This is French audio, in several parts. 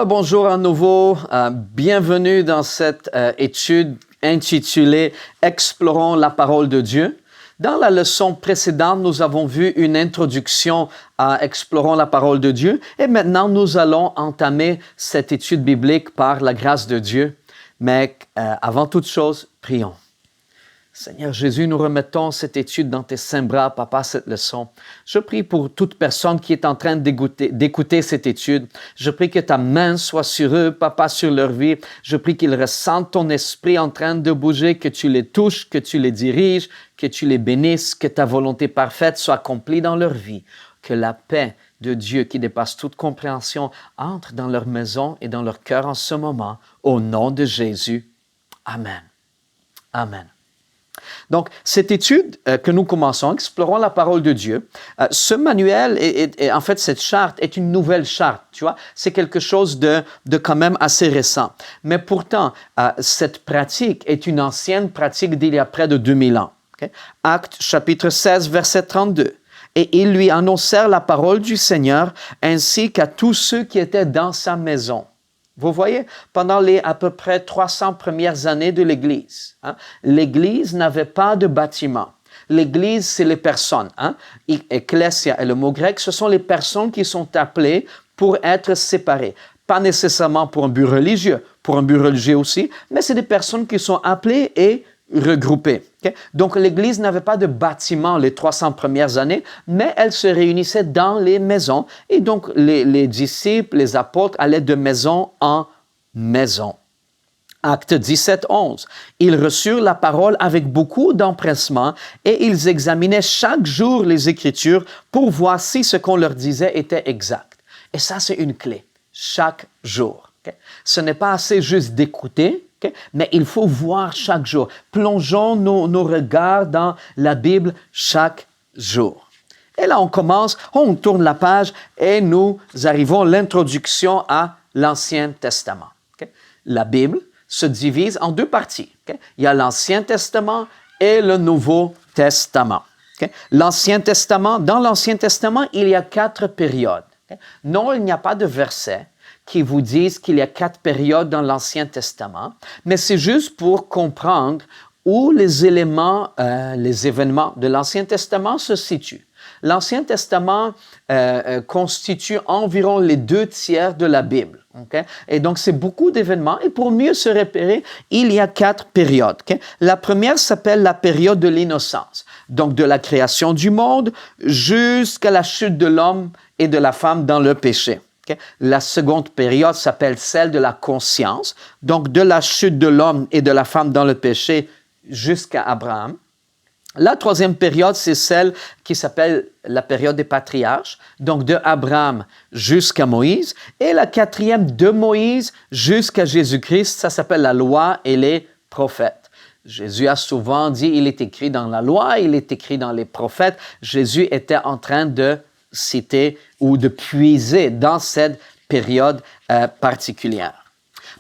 Bonjour à nouveau, bienvenue dans cette étude intitulée « Explorons la parole de Dieu ». Dans la leçon précédente, nous avons vu une introduction à « Explorons la parole de Dieu » et maintenant nous allons entamer cette étude biblique par la grâce de Dieu. Mais avant toute chose, prions. Seigneur Jésus, nous remettons cette étude dans tes saints bras, Papa, cette leçon. Je prie pour toute personne qui est en train d'écouter cette étude. Je prie que ta main soit sur eux, Papa, sur leur vie. Je prie qu'ils ressentent ton esprit en train de bouger, que tu les touches, que tu les diriges, que tu les bénisses, que ta volonté parfaite soit accomplie dans leur vie. Que la paix de Dieu qui dépasse toute compréhension entre dans leur maison et dans leur cœur en ce moment. Au nom de Jésus. Amen. Amen. Donc, cette étude que nous commençons, Explorons la parole de Dieu, ce manuel, en fait, cette charte est une nouvelle charte, tu vois. C'est quelque chose de quand même assez récent. Mais pourtant, cette pratique est une ancienne pratique d'il y a près de 2000 ans. Okay? Actes, chapitre 16, verset 32. « Et ils lui annoncèrent la parole du Seigneur ainsi qu'à tous ceux qui étaient dans sa maison. » Vous voyez, pendant les à peu près 300 premières années de l'Église, l'Église n'avait pas de bâtiment. L'Église, c'est les personnes. Ecclesia est le mot grec, ce sont les personnes qui sont appelées pour être séparées. Pas nécessairement pour un but religieux aussi, mais c'est des personnes qui sont appelées et regroupées. Okay? Donc, l'Église n'avait pas de bâtiment les 300 premières années, mais elle se réunissait dans les maisons. Et donc, les disciples, les apôtres allaient de maison en maison. Acte 17, 11. Ils reçurent la parole avec beaucoup d'empressement et ils examinaient chaque jour les Écritures pour voir si ce qu'on leur disait était exact. Et ça, c'est une clé. Chaque jour. Okay? Ce n'est pas assez juste d'écouter, okay? Mais il faut voir chaque jour. Plongeons nos regards dans la Bible chaque jour. Et là, on commence, on tourne la page et nous arrivons à l'introduction à l'Ancien Testament. Okay? La Bible se divise en deux parties. Okay? Il y a l'Ancien Testament et le Nouveau Testament. Okay? Dans l'Ancien Testament, il y a 4 périodes. Okay? Non, il n'y a pas de verset qui vous disent qu'il y a 4 périodes dans l'Ancien Testament, mais c'est juste pour comprendre où les événements de l'Ancien Testament se situent. L'Ancien Testament constitue environ les 2/3 de la Bible. Okay? Et donc, c'est beaucoup d'événements. Et pour mieux se repérer, il y a 4 périodes. Okay? La première s'appelle la période de l'innocence. Donc, de la création du monde jusqu'à la chute de l'homme et de la femme dans le péché. Okay? La seconde période s'appelle celle de la conscience. Donc, de la chute de l'homme et de la femme dans le péché jusqu'à Abraham. La troisième période, c'est celle qui s'appelle la période des patriarches, donc de Abraham jusqu'à Moïse. Et la quatrième, de Moïse jusqu'à Jésus-Christ, ça s'appelle la loi et les prophètes. Jésus a souvent dit, il est écrit dans la loi, il est écrit dans les prophètes. Jésus était en train de citer ou de puiser dans cette période particulière.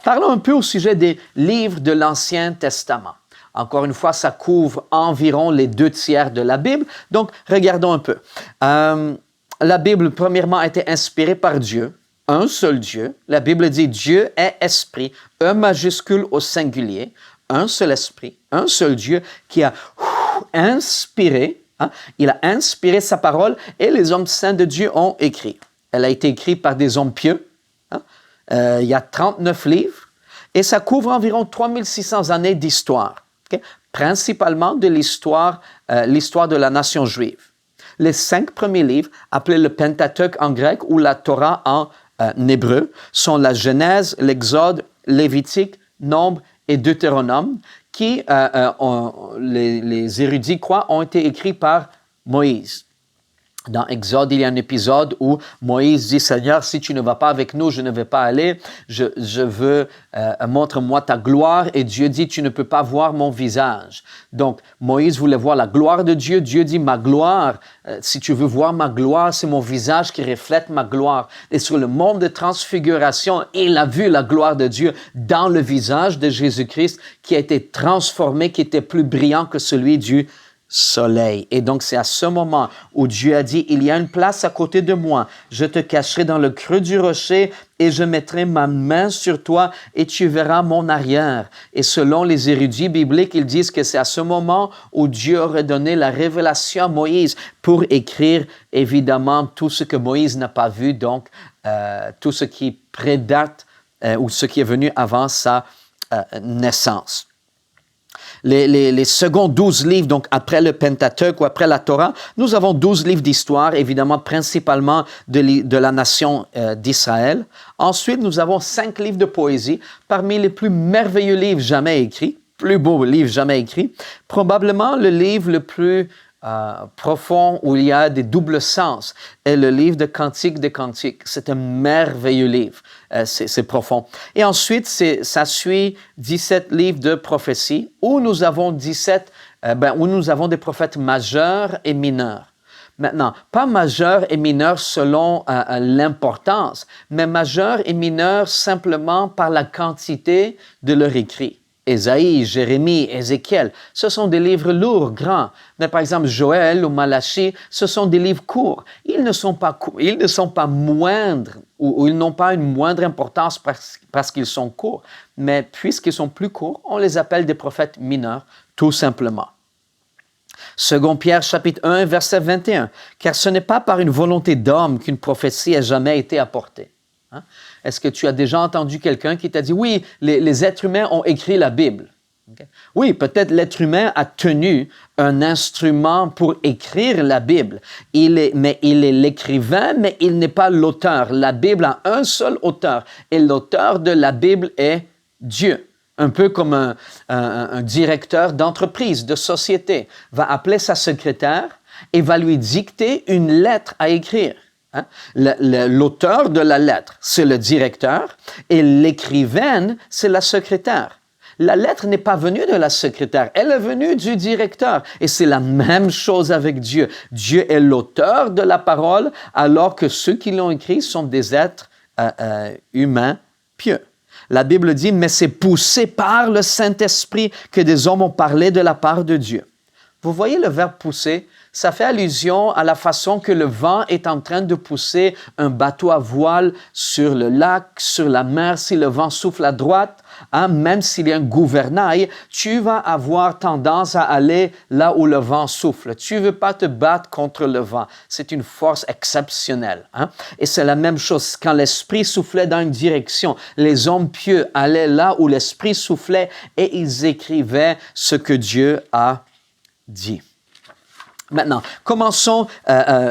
Parlons un peu au sujet des livres de l'Ancien Testament. Encore une fois, ça couvre environ les 2/3 de la Bible. Donc, regardons un peu. La Bible, premièrement, a été inspirée par Dieu, un seul Dieu. La Bible dit Dieu est esprit, E majuscule au singulier, un seul esprit, un seul Dieu qui a inspiré. Il a inspiré sa parole et les hommes saints de Dieu ont écrit. Elle a été écrite par des hommes pieux. Il y a 39 livres et ça couvre environ 3600 années d'histoire. Okay? Principalement de l'histoire de la nation juive. Les 5 premiers livres, appelés le Pentateuque en grec ou la Torah en hébreu, sont la Genèse, l'Exode, Lévitique, Nombre et Deutéronome, qui, les érudits croient, ont été écrits par Moïse. Dans Exode, il y a un épisode où Moïse dit « Seigneur, si tu ne vas pas avec nous, je ne vais pas aller. Je veux, montre-moi ta gloire. » Et Dieu dit « Tu ne peux pas voir mon visage. » Donc, Moïse voulait voir la gloire de Dieu. Dieu dit « Ma gloire, si tu veux voir ma gloire, c'est mon visage qui reflète ma gloire. » Et sur le mont de transfiguration, il a vu la gloire de Dieu dans le visage de Jésus-Christ qui a été transformé, qui était plus brillant que celui du soleil. Et donc, c'est à ce moment où Dieu a dit, il y a une place à côté de moi. Je te cacherai dans le creux du rocher et je mettrai ma main sur toi et tu verras mon arrière. Et selon les érudits bibliques, ils disent que c'est à ce moment où Dieu aurait donné la révélation à Moïse pour écrire, évidemment, tout ce que Moïse n'a pas vu, donc tout ce qui prédate ou ce qui est venu avant sa naissance. Les seconds 12 livres, donc après le Pentateuque ou après la Torah, nous avons 12 livres d'histoire, évidemment principalement de la nation d'Israël. Ensuite, nous avons 5 livres de poésie, parmi les plus merveilleux livres jamais écrits, plus beaux livres jamais écrits. Probablement le livre le plus profond où il y a des doubles sens est le livre de Cantiques des Cantiques. C'est un merveilleux livre, c'est profond. Et ensuite, ça suit 17 livres de prophétie où nous avons où nous avons des prophètes majeurs et mineurs. Maintenant, pas majeurs et mineurs selon l'importance, mais majeurs et mineurs simplement par la quantité de leur écrit. Ésaïe, Jérémie, Ézéchiel, ce sont des livres lourds, grands. Mais par exemple, Joël ou Malachie, ce sont des livres courts. Ils ne sont pas moindres ou ils n'ont pas une moindre importance parce qu'ils sont courts. Mais puisqu'ils sont plus courts, on les appelle des prophètes mineurs, tout simplement. 2 Pierre chapitre 1, verset 21. « Car ce n'est pas par une volonté d'homme qu'une prophétie ait jamais été apportée. » Hein? Est-ce que tu as déjà entendu quelqu'un qui t'a dit « Oui, les êtres humains ont écrit la Bible. Okay? » Oui, peut-être l'être humain a tenu un instrument pour écrire la Bible. Mais il est l'écrivain, mais il n'est pas l'auteur. La Bible a un seul auteur et l'auteur de la Bible est Dieu. Un peu comme un directeur d'entreprise, de société, va appeler sa secrétaire et va lui dicter une lettre à écrire. Hein? L'auteur de la lettre, c'est le directeur et l'écrivaine, c'est la secrétaire. La lettre n'est pas venue de la secrétaire, elle est venue du directeur. Et c'est la même chose avec Dieu. Dieu est l'auteur de la parole, alors que ceux qui l'ont écrit sont des êtres humains pieux. La Bible dit, mais c'est poussé par le Saint-Esprit que des hommes ont parlé de la part de Dieu. Vous voyez le verbe pousser? Ça fait allusion à la façon que le vent est en train de pousser un bateau à voile sur le lac, sur la mer. Si le vent souffle à droite, hein, même s'il y a un gouvernail, tu vas avoir tendance à aller là où le vent souffle. Tu ne veux pas te battre contre le vent. C'est une force exceptionnelle. Hein? Et c'est la même chose. Quand l'Esprit soufflait dans une direction, les hommes pieux allaient là où l'Esprit soufflait et ils écrivaient ce que Dieu a dit. Maintenant, commençons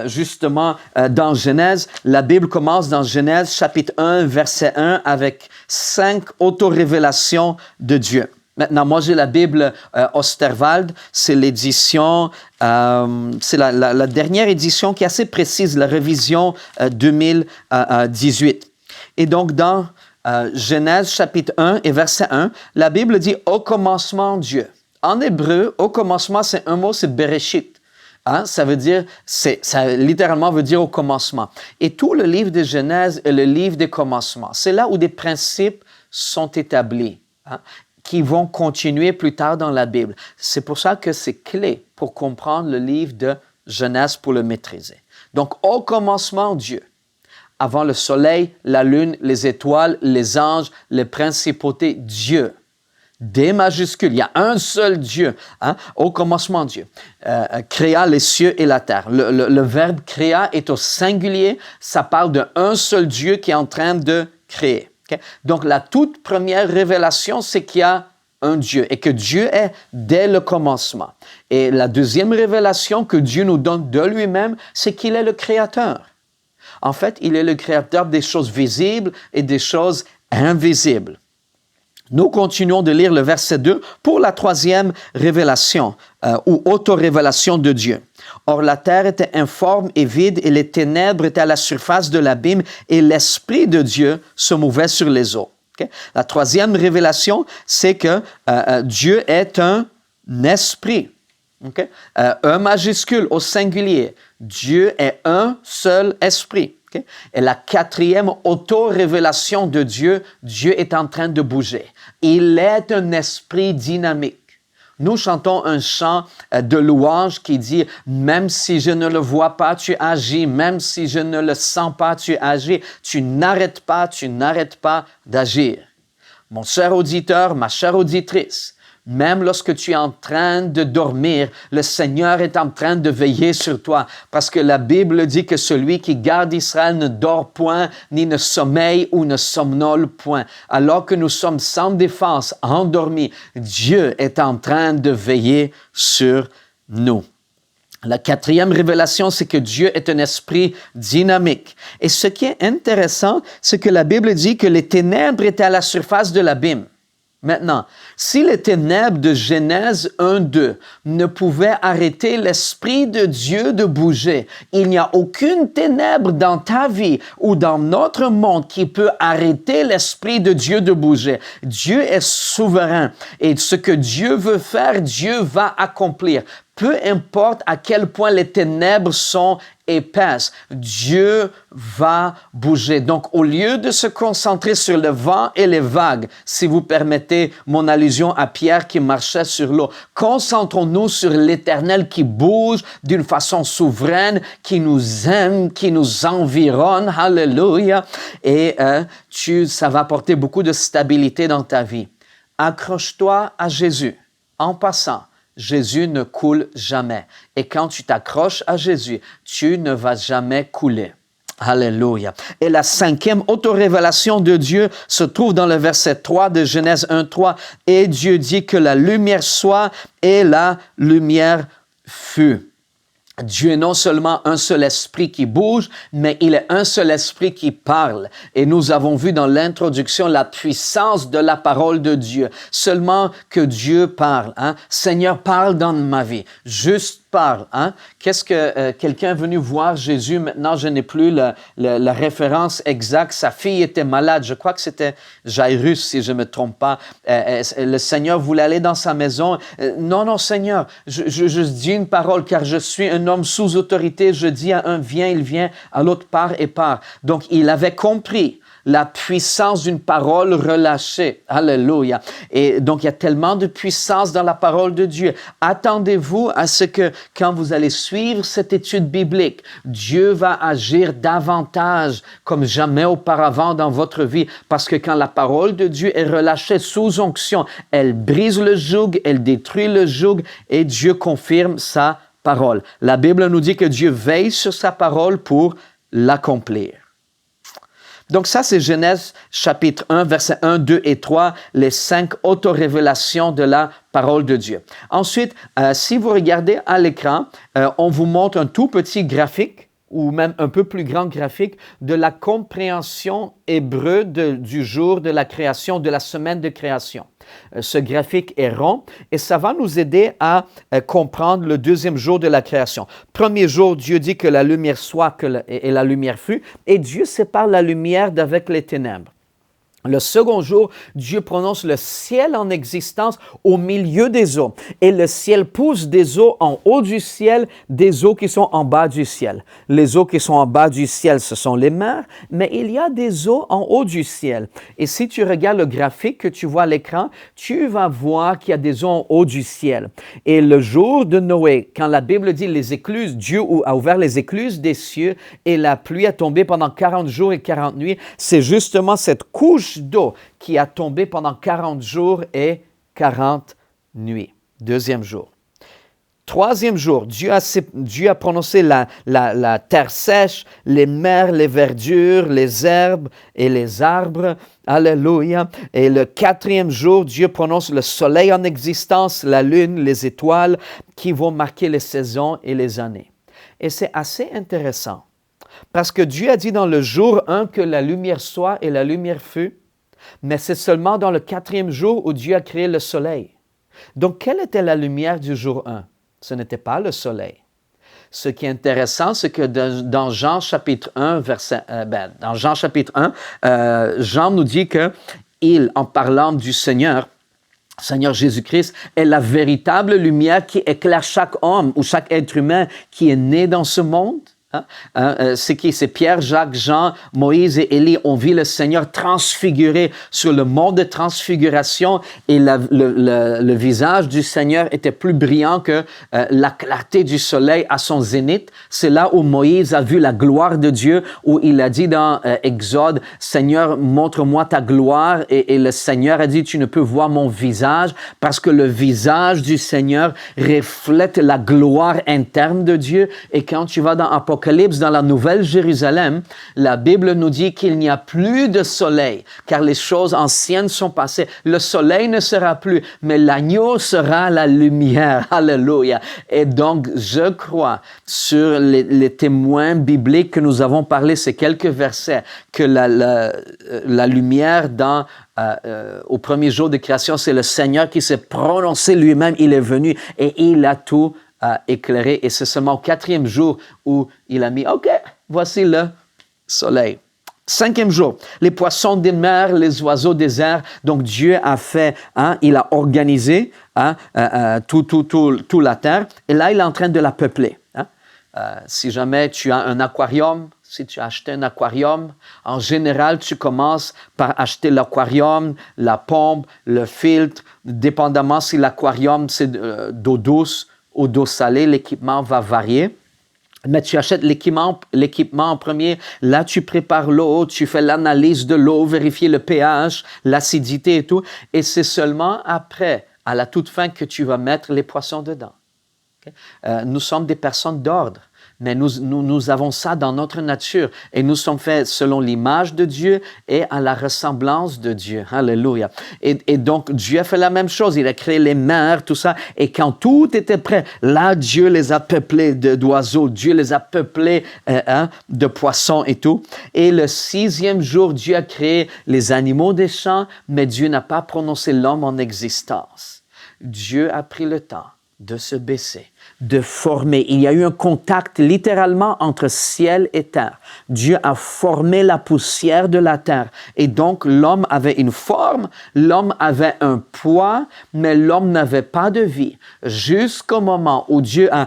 justement dans Genèse. La Bible commence dans Genèse chapitre 1, verset 1 avec 5 autorévélations de Dieu. Maintenant, moi j'ai la Bible Osterwald, c'est l'édition, c'est la dernière édition qui est assez précise, la révision 2018. Et donc dans Genèse chapitre 1 et verset 1, la Bible dit « Au commencement Dieu ». En hébreu, au commencement, c'est un mot, c'est Bereshit. Hein? Ça littéralement veut dire au commencement. Et tout le livre de Genèse est le livre des commencements. C'est là où des principes sont établis, hein, qui vont continuer plus tard dans la Bible. C'est pour ça que c'est clé pour comprendre le livre de Genèse pour le maîtriser. Donc, au commencement, Dieu. Avant le soleil, la lune, les étoiles, les anges, les principautés, Dieu. D majuscule, il y a un seul Dieu, hein? Au commencement Dieu, créa les cieux et la terre. Le verbe créa est au singulier, ça parle d'un seul Dieu qui est en train de créer. Okay? Donc la toute première révélation, c'est qu'il y a un Dieu et que Dieu est dès le commencement. Et la deuxième révélation que Dieu nous donne de lui-même, c'est qu'il est le créateur. En fait, il est le créateur des choses visibles et des choses invisibles. Nous continuons de lire le verset 2 pour la troisième révélation ou auto-révélation de Dieu. Or, la terre était informe et vide et les ténèbres étaient à la surface de l'abîme et l'Esprit de Dieu se mouvait sur les eaux. Okay? La troisième révélation, c'est que Dieu est un esprit. Okay? Un majuscule au singulier. Dieu est un seul esprit. Okay? Et la quatrième auto-révélation de Dieu, Dieu est en train de bouger. Il est un esprit dynamique. Nous chantons un chant de louange qui dit « Même si je ne le vois pas, tu agis. Même si je ne le sens pas, tu agis. Tu n'arrêtes pas d'agir. » Mon cher auditeur, ma chère auditrice, même lorsque tu es en train de dormir, le Seigneur est en train de veiller sur toi parce que la Bible dit que celui qui garde Israël ne dort point, ni ne sommeille ou ne somnole point. Alors que nous sommes sans défense, endormis, Dieu est en train de veiller sur nous. La quatrième révélation, c'est que Dieu est un esprit dynamique. Et ce qui est intéressant, c'est que la Bible dit que les ténèbres étaient à la surface de l'abîme. Maintenant, si les ténèbres de Genèse 1-2 ne pouvaient arrêter l'Esprit de Dieu de bouger, il n'y a aucune ténèbre dans ta vie ou dans notre monde qui peut arrêter l'Esprit de Dieu de bouger. Dieu est souverain et ce que Dieu veut faire, Dieu va accomplir. Peu importe à quel point les ténèbres sont épaisses, Dieu va bouger. Donc, au lieu de se concentrer sur le vent et les vagues, si vous permettez mon allusion à Pierre qui marchait sur l'eau, concentrons-nous sur l'Éternel qui bouge d'une façon souveraine, qui nous aime, qui nous environne. Alléluia. Et ça va apporter beaucoup de stabilité dans ta vie. Accroche-toi à Jésus. En passant, Jésus ne coule jamais. Et quand tu t'accroches à Jésus, tu ne vas jamais couler. Alléluia. Et la cinquième autorévélation de Dieu se trouve dans le verset 3 de Genèse 1:3. Et Dieu dit que la lumière soit et la lumière fut. Dieu est non seulement un seul esprit qui bouge, mais il est un seul esprit qui parle. Et nous avons vu dans l'introduction la puissance de la parole de Dieu. Seulement que Dieu parle. Seigneur, parle dans ma vie. Juste parle. Qu'est-ce que quelqu'un est venu voir Jésus? Maintenant, je n'ai plus la référence exacte. Sa fille était malade. Je crois que c'était Jairus, si je ne me trompe pas. Le Seigneur voulait aller dans sa maison. Non, Seigneur, je dis une parole car je suis un homme sous autorité. Je dis à un viens, il vient, à l'autre part et part. Donc, il avait compris la puissance d'une parole relâchée. Alléluia. Et donc, il y a tellement de puissance dans la parole de Dieu. Attendez-vous à ce que, quand vous allez suivre cette étude biblique, Dieu va agir davantage comme jamais auparavant dans votre vie. Parce que quand la parole de Dieu est relâchée sous onction, elle brise le joug, elle détruit le joug et Dieu confirme sa parole. La Bible nous dit que Dieu veille sur sa parole pour l'accomplir. Donc ça, c'est Genèse chapitre 1, versets 1, 2 et 3, les 5 autorévélations de la parole de Dieu. Ensuite, si vous regardez à l'écran, on vous montre un tout petit graphique ou même un peu plus grand graphique de la compréhension hébreu du jour de la création, de la semaine de création. Ce graphique est rond et ça va nous aider à comprendre le deuxième jour de la création. Premier jour, Dieu dit que la lumière soit et la lumière fut et Dieu sépare la lumière d'avec les ténèbres. Le second jour, Dieu prononce le ciel en existence au milieu des eaux. Et le ciel pousse des eaux en haut du ciel, des eaux qui sont en bas du ciel. Les eaux qui sont en bas du ciel, ce sont les mers, mais il y a des eaux en haut du ciel. Et si tu regardes le graphique que tu vois à l'écran, tu vas voir qu'il y a des eaux en haut du ciel. Et le jour de Noé, quand la Bible dit les écluses, Dieu a ouvert les écluses des cieux et la pluie a tombé pendant 40 jours et 40 nuits, c'est justement cette couche d'eau qui a tombé pendant 40 jours et 40 nuits. Deuxième jour. Troisième jour, Dieu a prononcé la terre sèche, les mers, les verdures, les herbes et les arbres. Alléluia. Et le quatrième jour, Dieu prononce le soleil en existence, la lune, les étoiles qui vont marquer les saisons et les années. Et c'est assez intéressant. Parce que Dieu a dit dans le jour 1 que la lumière soit et la lumière fut, mais c'est seulement dans le quatrième jour où Dieu a créé le soleil. Donc, quelle était la lumière du jour 1? Ce n'était pas le soleil. Ce qui est intéressant, c'est que dans Jean chapitre 1, Jean nous dit que il, en parlant du Seigneur Jésus-Christ, est la véritable lumière qui éclaire chaque homme ou chaque être humain qui est né dans ce monde. C'est qui? C'est Pierre, Jacques, Jean, Moïse et Élie ont vu le Seigneur transfiguré sur le mont de transfiguration et le visage du Seigneur était plus brillant que la clarté du soleil à son zénith. C'est là où Moïse a vu la gloire de Dieu, où il a dit dans Exode, « Seigneur, montre-moi ta gloire. » Et le Seigneur a dit, « Tu ne peux voir mon visage parce que le visage du Seigneur reflète la gloire interne de Dieu. » Et quand tu vas dans Apocalypse, dans la Nouvelle Jérusalem, la Bible nous dit qu'il n'y a plus de soleil, car les choses anciennes sont passées. Le soleil ne sera plus, mais l'agneau sera la lumière. Alléluia. Et donc, je crois, sur les témoins bibliques que nous avons parlé, ces quelques versets, que la lumière au premier jour de création, c'est le Seigneur qui s'est prononcé lui-même. Il est venu et il a tout éclairé. Et c'est seulement au 4e jour où il a mis, OK, voici le soleil. 5e jour, les poissons des mers, les oiseaux des airs. Donc Dieu a fait, il a organisé toute la terre. Et là, il est en train de la peupler. Si jamais tu as un aquarium, si tu as acheté un aquarium, en général, tu commences par acheter l'aquarium, la pompe, le filtre. Dépendamment si l'aquarium, c'est d'eau douce ou d'eau salée, l'équipement va varier. Mais tu achètes l'équipement en premier. Là, tu prépares l'eau, tu fais l'analyse de l'eau, vérifier le pH, l'acidité et tout. Et c'est seulement après, à la toute fin, que tu vas mettre les poissons dedans. Okay? Nous sommes des personnes d'ordre. Mais nous avons ça dans notre nature et nous sommes faits selon l'image de Dieu et à la ressemblance de Dieu. Alléluia. Et donc, Dieu a fait la même chose. Il a créé les mers, tout ça. Et quand tout était prêt, là, Dieu les a peuplés d'oiseaux. Dieu les a peuplés de poissons et tout. Et le 6e jour, Dieu a créé les animaux des champs, mais Dieu n'a pas prononcé l'homme en existence. Dieu a pris le temps de se baisser, de former. Il y a eu un contact littéralement entre ciel et terre. Dieu a formé la poussière de la terre. Et donc, l'homme avait une forme, l'homme avait un poids, mais l'homme n'avait pas de vie. Jusqu'au moment où Dieu a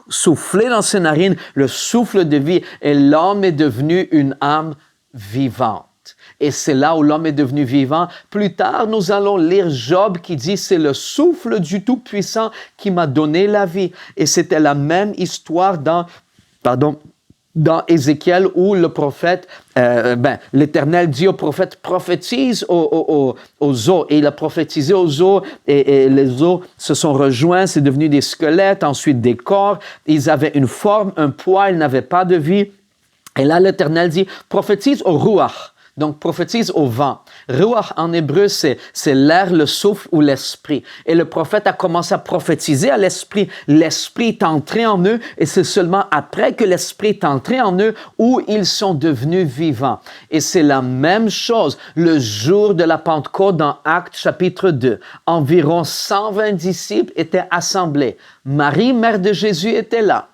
soufflé dans ses narines le souffle de vie et l'homme est devenu une âme vivante. Et c'est là où l'homme est devenu vivant. Plus tard, nous allons lire Job qui dit « C'est le souffle du Tout-Puissant qui m'a donné la vie. » Et c'était la même histoire dans Ézéchiel où le prophète, l'Éternel dit au prophète « Prophétise aux eaux. » Et il a prophétisé aux eaux et les eaux se sont rejoints, c'est devenu des squelettes, ensuite des corps. Ils avaient une forme, un poids, ils n'avaient pas de vie. Et là, l'Éternel dit « Prophétise au Ruach. » Donc, prophétise au vent. Ruach, en hébreu, c'est l'air, le souffle ou l'esprit. Et le prophète a commencé à prophétiser à l'esprit. L'esprit est entré en eux et c'est seulement après que l'esprit est entré en eux où ils sont devenus vivants. Et c'est la même chose le jour de la Pentecôte dans Actes chapitre 2. Environ 120 disciples étaient assemblés. Marie, mère de Jésus, était là.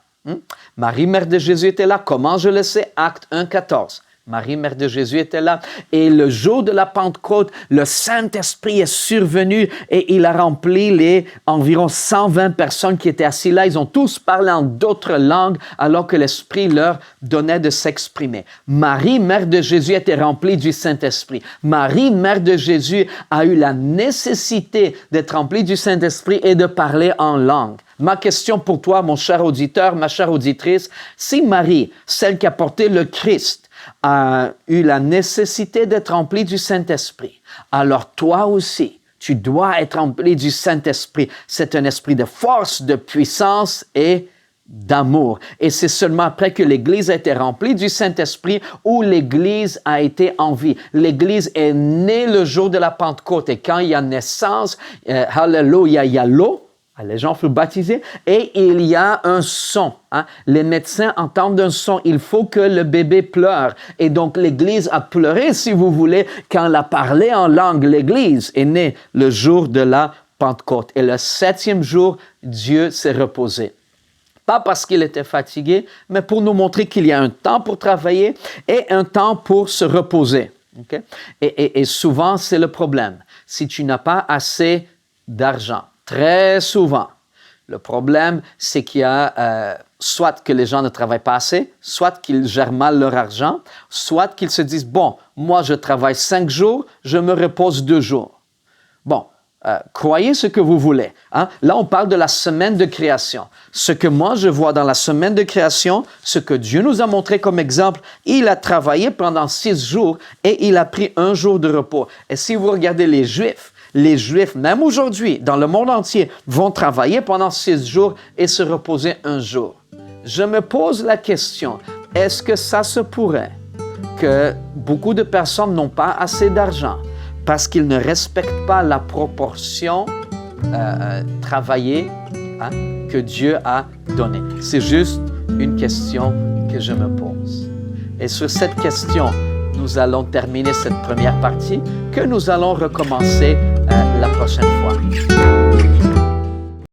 Marie, mère de Jésus, était là. Comment je le sais? Acte 1, 14. Marie, mère de Jésus, était là. Et le jour de la Pentecôte, le Saint-Esprit est survenu et il a rempli les environ 120 personnes qui étaient assises là. Ils ont tous parlé en d'autres langues alors que l'Esprit leur donnait de s'exprimer. Marie, mère de Jésus, était remplie du Saint-Esprit. Marie, mère de Jésus, a eu la nécessité d'être remplie du Saint-Esprit et de parler en langue. Ma question pour toi, mon cher auditeur, ma chère auditrice, si Marie, celle qui a porté le Christ, a eu la nécessité d'être rempli du Saint-Esprit, alors toi aussi, tu dois être rempli du Saint-Esprit. C'est un esprit de force, de puissance et d'amour. Et c'est seulement après que l'Église a été remplie du Saint-Esprit où l'Église a été en vie. L'Église est née le jour de la Pentecôte et quand il y a naissance, alléluia, il y a l'eau. Les gens furent baptisés et il y a un son. Les médecins entendent un son. Il faut que le bébé pleure. Et donc, l'Église a pleuré, si vous voulez, quand elle a parlé en langue. L'Église est née le jour de la Pentecôte. Et le 7e jour, Dieu s'est reposé. Pas parce qu'il était fatigué, mais pour nous montrer qu'il y a un temps pour travailler et un temps pour se reposer. Okay? Et souvent, c'est le problème. Si tu n'as pas assez d'argent, très souvent, le problème, c'est qu'il y a soit que les gens ne travaillent pas assez, soit qu'ils gèrent mal leur argent, soit qu'ils se disent, bon, moi je travaille 5 jours, je me repose 2 jours. Bon, croyez ce que vous voulez. Hein? Là, on parle de la semaine de création. Ce que moi je vois dans la semaine de création, ce que Dieu nous a montré comme exemple, il a travaillé pendant 6 jours et il a pris 1 jour de repos. Et si vous regardez les Juifs, même aujourd'hui, dans le monde entier, vont travailler pendant 6 jours et se reposer 1 jour. Je me pose la question, est-ce que ça se pourrait que beaucoup de personnes n'ont pas assez d'argent parce qu'ils ne respectent pas la proportion travaillée que Dieu a donnée? C'est juste une question que je me pose. Et sur cette question, nous allons terminer cette première partie que nous allons recommencer la prochaine fois.